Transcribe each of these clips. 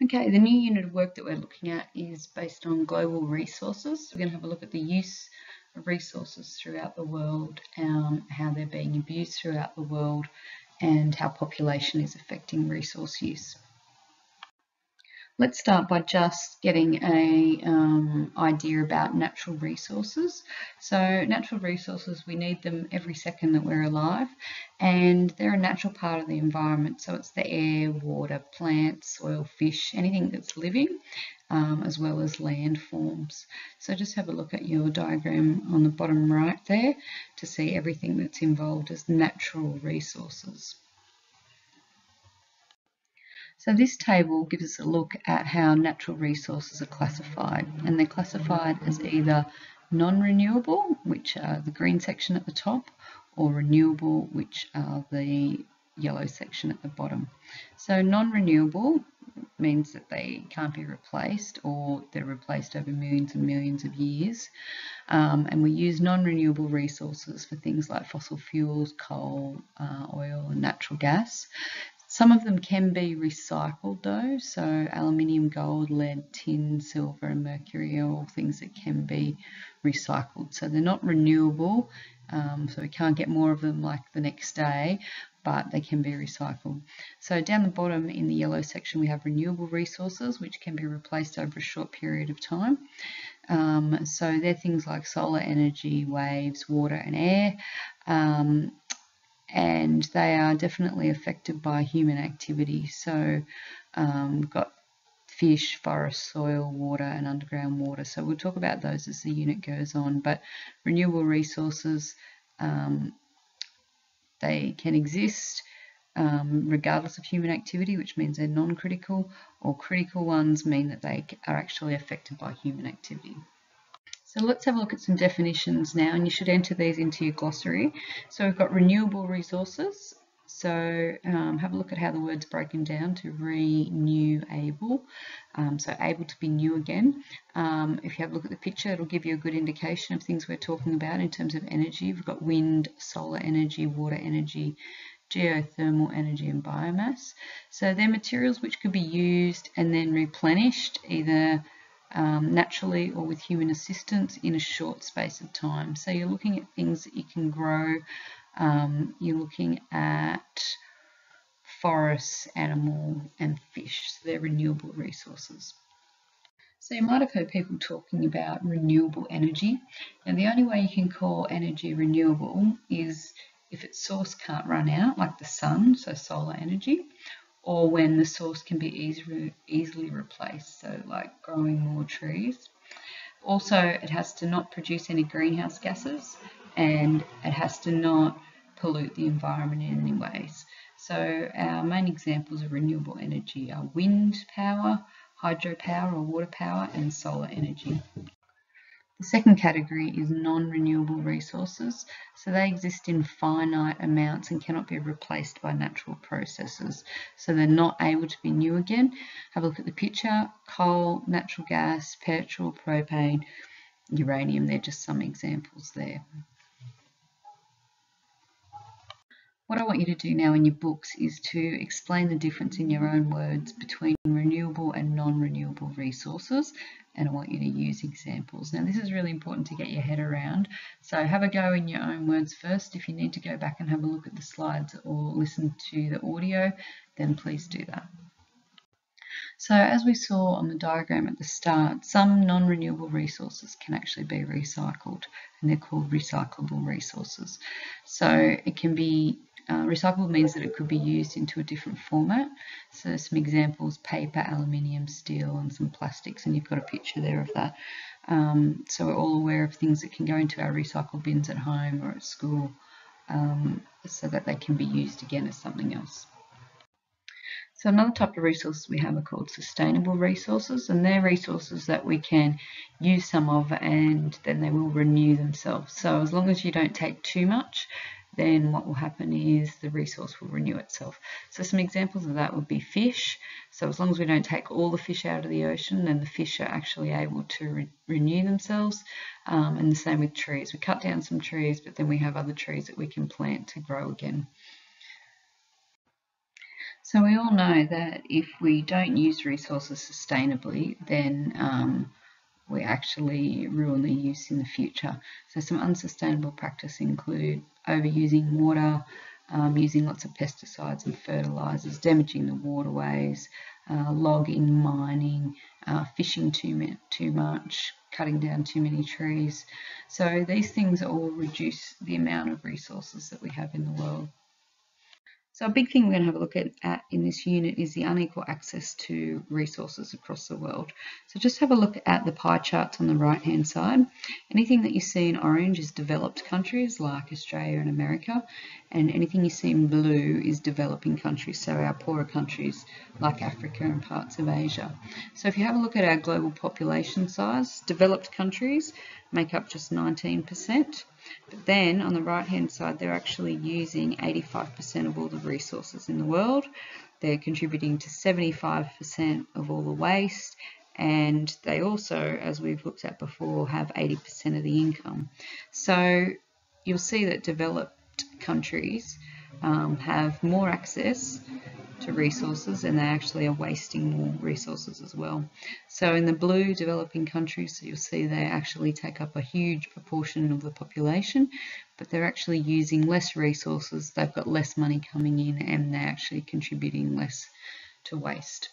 Okay, the new unit of work that we're looking at is based on global resources. We're going to have a look at the use of resources throughout the world, how they're being abused throughout the world, and how population is affecting resource use. Let's start by just getting a idea about natural resources. So natural resources, we need them every second that we're alive, and they're a natural part of the environment. So it's the air, water, plants, soil, fish, anything that's living, as well as landforms. So just have a look at your diagram on the bottom right there to see everything that's involved as natural resources. So this table gives us a look at how natural resources are classified, and they're classified as either non-renewable, which are the green section at the top, or renewable, which are the yellow section at the bottom. So non-renewable means that they can't be replaced, or they're replaced over millions and millions of years. And we use non-renewable resources for things like fossil fuels, coal, oil and natural gas. Some of them can be recycled though, so aluminium, gold, lead, tin, silver and mercury are all things that can be recycled. So they're not renewable, so we can't get more of them like the next day, but they can be recycled. So down the bottom in the yellow section we have renewable resources which can be replaced over a short period of time. So they're things like solar energy, waves, water and air. And they are definitely affected by human activity. So we've got fish, forest, soil, water and underground water. So we'll talk about those as the unit goes on. But renewable resources, they can exist regardless of human activity, which means they're non-critical, or critical ones mean that they are actually affected by human activity. So let's have a look at some definitions now, and you should enter these into your glossary. So we've got renewable resources. So have a look at how the word's broken down to renewable, so able to be new again. If you have a look at the picture, it'll give you a good indication of things we're talking about in terms of energy. We've got wind, solar energy, water energy, geothermal energy and biomass. So they're materials which could be used and then replenished either naturally or with human assistance in a short space of time. So you're looking at things that you can grow, you're looking at forests, animal and fish. So they're renewable resources. So you might have heard people talking about renewable energy. And the only way you can call energy renewable is if its source can't run out, like the sun, so solar energy, or when the source can be easily replaced, so like growing more trees. Also, it has to not produce any greenhouse gases, and it has to not pollute the environment in any ways. So our main examples of renewable energy are wind power, hydropower or water power, and solar energy. The second category is non-renewable resources. So they exist in finite amounts and cannot be replaced by natural processes. So they're not able to be new again. Have a look at the picture. Coal, natural gas, petrol, propane, uranium, they're just some examples there. What I want you to do now in your books is to explain the difference in your own words between renewable and non-renewable resources, and I want you to use examples. Now this is really important to get your head around, so have a go in your own words first. If you need to go back and have a look at the slides or listen to the audio, then please do that. So as we saw on the diagram at the start, some non-renewable resources can actually be recycled, and they're called recyclable resources. So it can be recyclable means that it could be used into a different format. So some examples: paper, aluminium, steel and some plastics, and you've got a picture there of that. So we're all aware of things that can go into our recycle bins at home or at school, so that they can be used again as something else. So another type of resources we have are called sustainable resources, and they're resources that we can use some of and then they will renew themselves. So as long as you don't take too much, then what will happen is the resource will renew itself. So some examples of that would be fish. So as long as we don't take all the fish out of the ocean, then the fish are actually able to renew themselves. And the same with trees. We cut down some trees, but then we have other trees that we can plant to grow again. So we all know that if we don't use resources sustainably, then we actually ruin their use in the future. So some unsustainable practices include overusing water, using lots of pesticides and fertilizers, damaging the waterways, logging, mining, fishing too much, cutting down too many trees. So these things all reduce the amount of resources that we have in the world. So a big thing we're going to have a look at in this unit is the unequal access to resources across the world. So just have a look at the pie charts on the right hand side. Anything that you see in orange is developed countries like Australia and America, and anything you see in blue is developing countries, so our poorer countries like Africa and parts of Asia. So if you have a look at our global population size, developed countries make up just 19%. But then on the right hand side, they're actually using 85% of all the resources in the world. They're contributing to 75% of all the waste, and they also, as we've looked at before, have 80% of the income. So you'll see that developed countries have more access to resources, and they actually are wasting more resources as well. So in the blue developing countries, you'll see they actually take up a huge proportion of the population, but they're actually using less resources, they've got less money coming in, and they're actually contributing less to waste.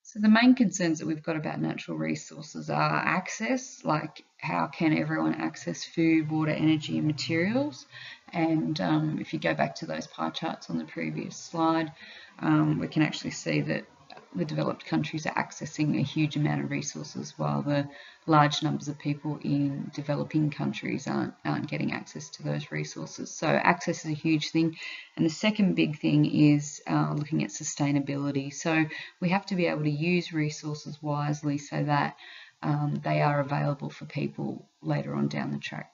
So the main concerns that we've got about natural resources are access, like how can everyone access food, water, energy and materials. And if you go back to those pie charts on the previous slide, we can actually see that the developed countries are accessing a huge amount of resources, while the large numbers of people in developing countries aren't getting access to those resources. So access is a huge thing. And the second big thing is looking at sustainability. So we have to be able to use resources wisely so that they are available for people later on down the track.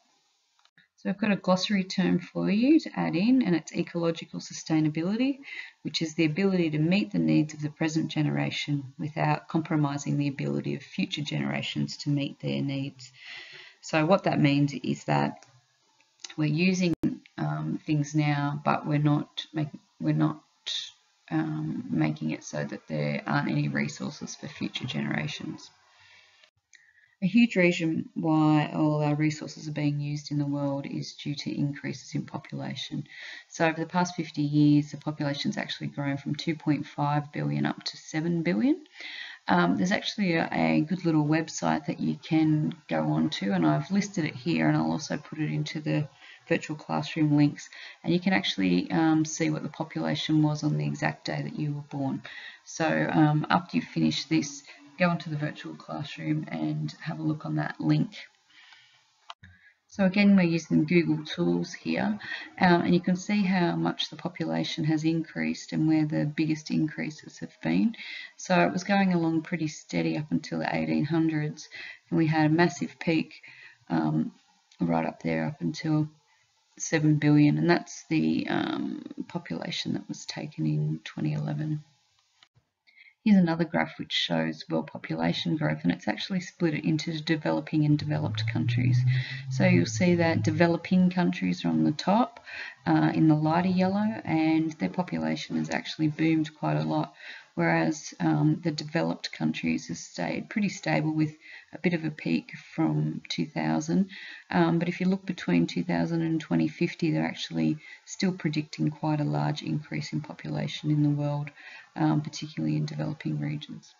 So I've got a glossary term for you to add in, and it's ecological sustainability, which is the ability to meet the needs of the present generation without compromising the ability of future generations to meet their needs. So what that means is that we're using things now, but we're not making it so that there aren't any resources for future generations. A huge reason why all our resources are being used in the world is due to increases in population. So over the past 50 years, the population's actually grown from 2.5 billion up to 7 billion. There's actually a good little website that you can go on to, and I've listed it here, and I'll also put it into the virtual classroom links, and you can actually see what the population was on the exact day that you were born. So after you finish this, go onto the virtual classroom and have a look on that link. So again, we're using Google Tools here, and you can see how much the population has increased and where the biggest increases have been. So it was going along pretty steady up until the 1800s, and we had a massive peak right up there up until 7 billion, and that's the population that was taken in 2011. Here's another graph which shows world population growth, and it's actually split it into developing and developed countries. So you'll see that developing countries are on the top in the lighter yellow, and their population has actually boomed quite a lot, whereas the developed countries have stayed pretty stable with a bit of a peak from 2000. But if you look between 2000 and 2050, they're actually still predicting quite a large increase in population in the world, particularly in developing regions.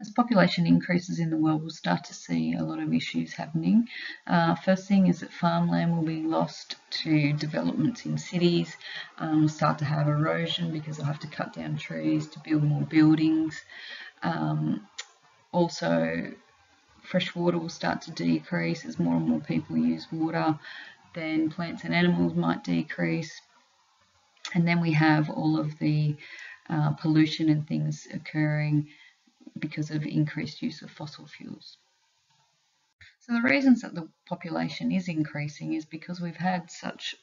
As population increases in the world, we'll start to see a lot of issues happening. First thing is that farmland will be lost to developments in cities. We'll start to have erosion because they'll have to cut down trees to build more buildings. Also, fresh water will start to decrease as more and more people use water. Then plants and animals might decrease. And then we have all of the pollution and things occurring because of increased use of fossil fuels. So the reasons that the population is increasing is because we've had such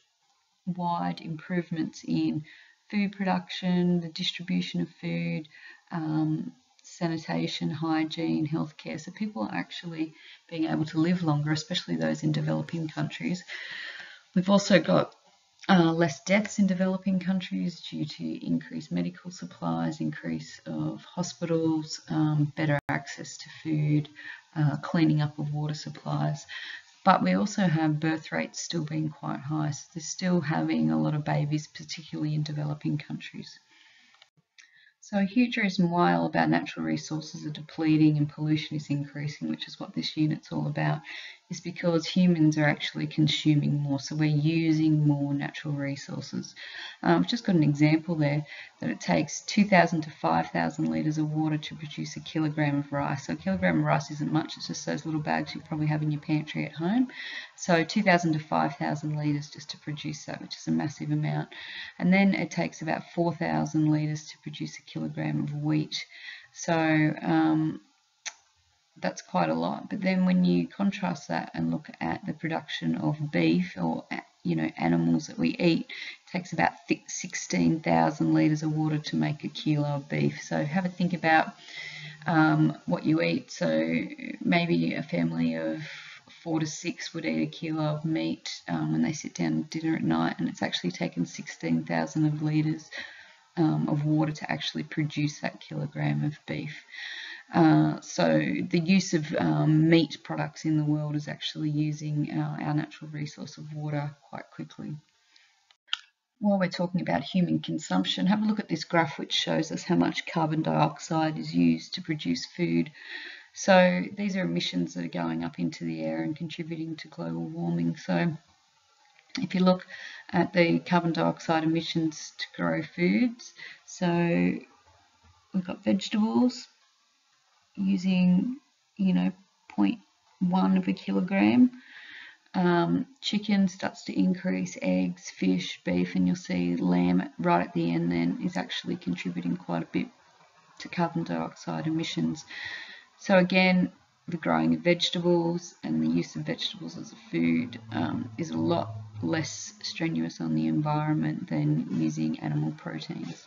wide improvements in food production, the distribution of food, sanitation, hygiene, healthcare. So people are actually being able to live longer, especially those in developing countries. We've also got Less deaths in developing countries due to increased medical supplies, increase of hospitals, better access to food, cleaning up of water supplies. But we also have birth rates still being quite high, so they're still having a lot of babies, particularly in developing countries. So a huge reason why all of our natural resources are depleting and pollution is increasing, which is what this unit's all about, is because humans are actually consuming more. So we're using more natural resources. I've just got an example there that it takes 2,000 to 5,000 litres of water to produce a kilogram of rice. So a kilogram of rice isn't much, it's just those little bags you probably have in your pantry at home. So 2,000 to 5,000 litres just to produce that, which is a massive amount. And then it takes about 4,000 litres to produce a kilogram of wheat. So that's quite a lot. But then when you contrast that and look at the production of beef, or animals that we eat, it takes about 16,000 litres of water to make a kilo of beef. So have a think about what you eat. So maybe a family of 4 to 6 would eat a kilo of meat when they sit down to dinner at night, and it's actually taken 16,000 of litres of water to actually produce that kilogram of beef. So the use of meat products in the world is actually using our natural resource of water quite quickly. While we're talking about human consumption, have a look at this graph which shows us how much carbon dioxide is used to produce food. So these are emissions that are going up into the air and contributing to global warming. So if you look at the carbon dioxide emissions to grow foods, so we've got vegetables using 0.1 of a kilogram. Chicken starts to increase, eggs, fish, beef, and you'll see lamb right at the end then is actually contributing quite a bit to carbon dioxide emissions. So again, the growing of vegetables and the use of vegetables as a food is a lot less strenuous on the environment than using animal proteins.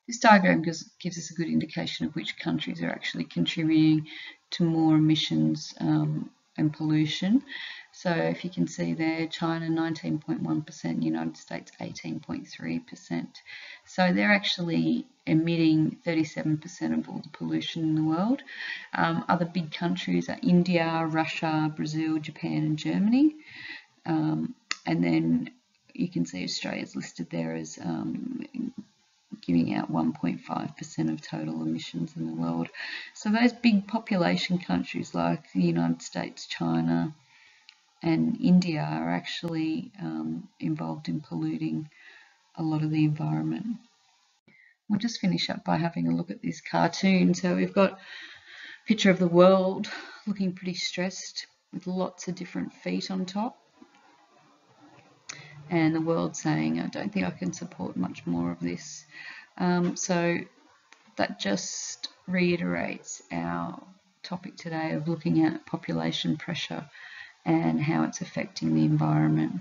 This diagram gives us a good indication of which countries are actually contributing to more emissions and pollution. So if you can see there, China 19.1%, United States 18.3%. So they're actually emitting 37% of all the pollution in the world. Other big countries are India, Russia, Brazil, Japan and Germany. And then you can see Australia's listed there as giving out 1.5% of total emissions in the world. So those big population countries like the United States, China and India are actually involved in polluting a lot of the environment. We'll just finish up by having a look at this cartoon. So we've got a picture of the world looking pretty stressed with lots of different feet on top. And the world saying, I don't think I can support much more of this. So that just reiterates our topic today of looking at population pressure and how it's affecting the environment.